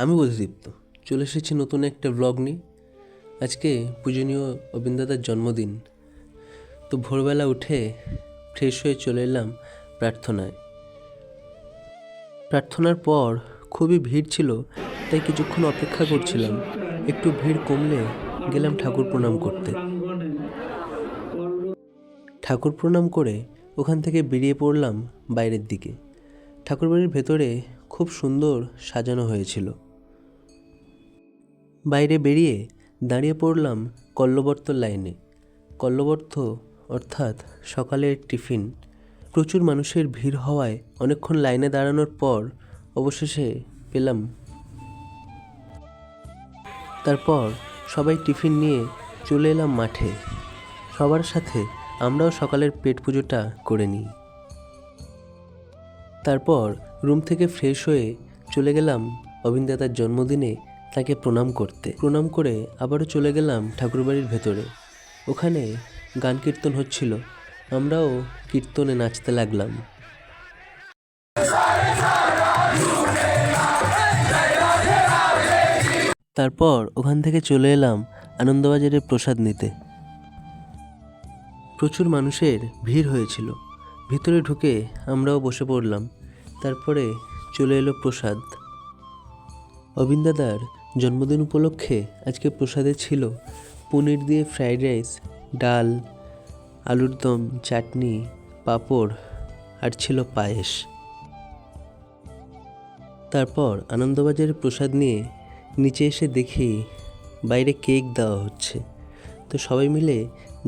আমি বুঝদীপ্ত চলে এসেছি নতুন একটা ব্লগ নিয়ে। আজকে পূজনীয় অবিন্দাদার জন্মদিন, তো ভোরবেলা উঠে ফ্রেশ হয়ে চলে এলাম প্রার্থনার পর খুবই ভিড় ছিল, তাই কিছুক্ষণ অপেক্ষা করছিলাম। একটু ভিড় কমলে গেলাম ঠাকুর প্রণাম করতে। ঠাকুর প্রণাম করে ওখান থেকে বেরিয়ে পড়লাম বাইরের দিকে। ঠাকুরবাড়ির ভেতরে খুব সুন্দর সাজানো হয়েছিল। বাইরে বেরিয়ে দাঁড়িয়ে পড়লাম কল্লবর্ত লাইনে। কল্লবর্ত অর্থাৎ সকালের টিফিন। প্রচুর মানুষের ভিড় হওয়ায় অনেকক্ষণ লাইনে দাঁড়ানোর পর অবশেষে পেলাম। তারপর সবাই টিফিন নিয়ে চলে এলাম মাঠে। সবার সাথে আমরাও সকালের পেট পুজোটা করে নিই। তারপর রুম থেকে ফ্রেশ হয়ে চলে গেলাম অবিন্দাদার জন্মদিনে তাকে প্রণাম করতে। প্রণাম করে আবারও চলে গেলাম ঠাকুরবাড়ির ভেতরে। ওখানে গান কীর্তন হচ্ছিল, আমরাও কীর্তনে নাচতে লাগলাম। তারপর ওখান থেকে চলে এলাম আনন্দবাজারে প্রসাদ নিতে। প্রচুর মানুষের ভিড় হয়েছিল। ভিতরে ঢুকে আমরাও বসে পড়লাম। তারপরে চলে এলো প্রসাদ। অবিন্দাদার জন্মদিন উপলক্ষে আজকে প্রসাদে ছিল পনির দিয়ে ফ্রাইড রাইস, ডাল, আলুর দম, চাটনি, পাঁপড় আর ছিল পায়েস। তারপর আনন্দবাজারে প্রসাদ নিয়ে নিচে এসে দেখি বাইরে কেক দেওয়া হচ্ছে, তো সবাই মিলে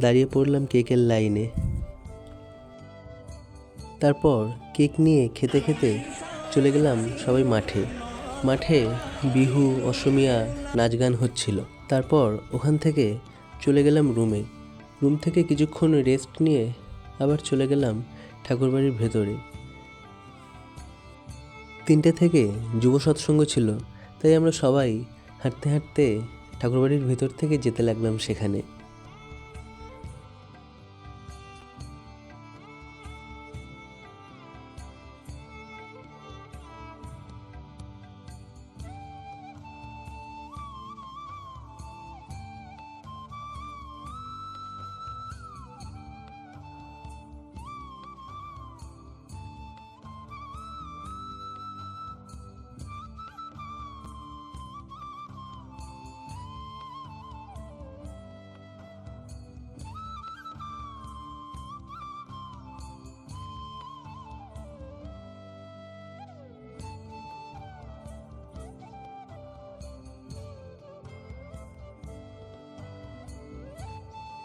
দাঁড়িয়ে পড়লাম কেকের লাইনে। তারপর কেক নিয়ে খেতে খেতে চলে গেলাম সবাই মাঠে বিহু, অসমীয়া নাচ গান হচ্ছিল। তারপর ওখান থেকে চলে গেলাম রুম থেকে কিছুক্ষণ রেস্ট নিয়ে আবার চলে গেলাম ঠাকুরবাড়ির ভেতরে। 3টে থেকে যুব সৎসঙ্গ ছিল, তাই আমরা সবাই হাঁটতে হাঁটতে ঠাকুরবাড়ির ভেতর থেকে যেতে লাগলাম সেখানে।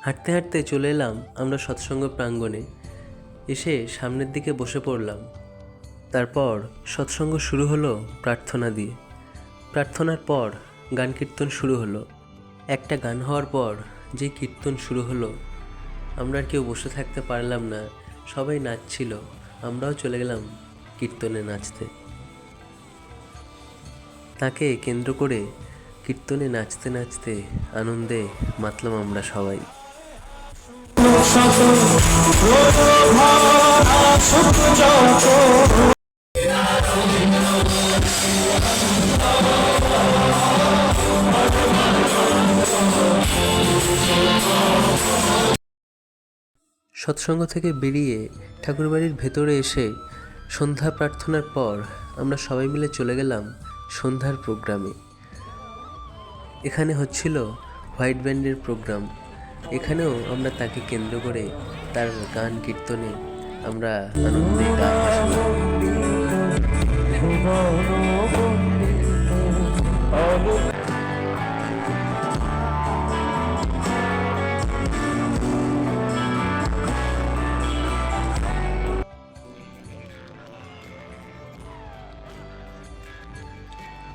হাঁটতে হাঁটতে চলে এলাম আমরা সৎসঙ্গ প্রাঙ্গণে। এসে সামনের দিকে বসে পড়লাম। তারপর সৎসঙ্গ শুরু হলো প্রার্থনা দিয়ে। প্রার্থনার পর গান কীর্তন শুরু হলো। একটা গান হওয়ার পর যে কীর্তন শুরু হলো, আমরা আর কেউ বসে থাকতে পারলাম না, সবাই নাচছিল, আমরাও চলে গেলাম কীর্তনে নাচতে। তাকে কেন্দ্র করে কীর্তনে নাচতে নাচতে আনন্দে মাতলাম আমরা সবাই। সৎসঙ্গ থেকে বেরিয়ে ঠাকুরবাড়ির ভেতরে এসে সন্ধ্যা প্রার্থনার পর আমরা সবাই মিলে চলে গেলাম সন্ধ্যার প্রোগ্রামে। এখানে হচ্ছিল হোয়াইট ব্যান্ডের প্রোগ্রাম। এখানেও আমরা তাকে কেন্দ্র করে তার গান কীর্তনে আমরা আনন্দে গা ভাসালাম।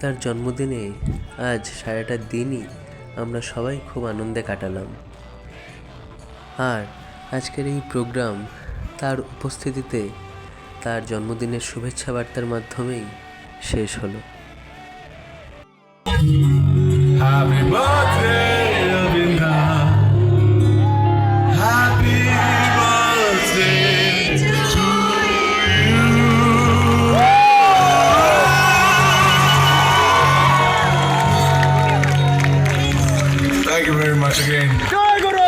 তার জন্মদিনে আজ সারাটা দিনই আমরা সবাই খুব আনন্দে কাটালাম। আর আজকের এই প্রোগ্রাম তার উপস্থিতিতে, তার জন্মদিনের শুভেচ্ছা বার্তার মাধ্যমেই শেষ হলো। Happy birthday, Abinda. Happy birthday to you. Thank you very much again. Joy Guru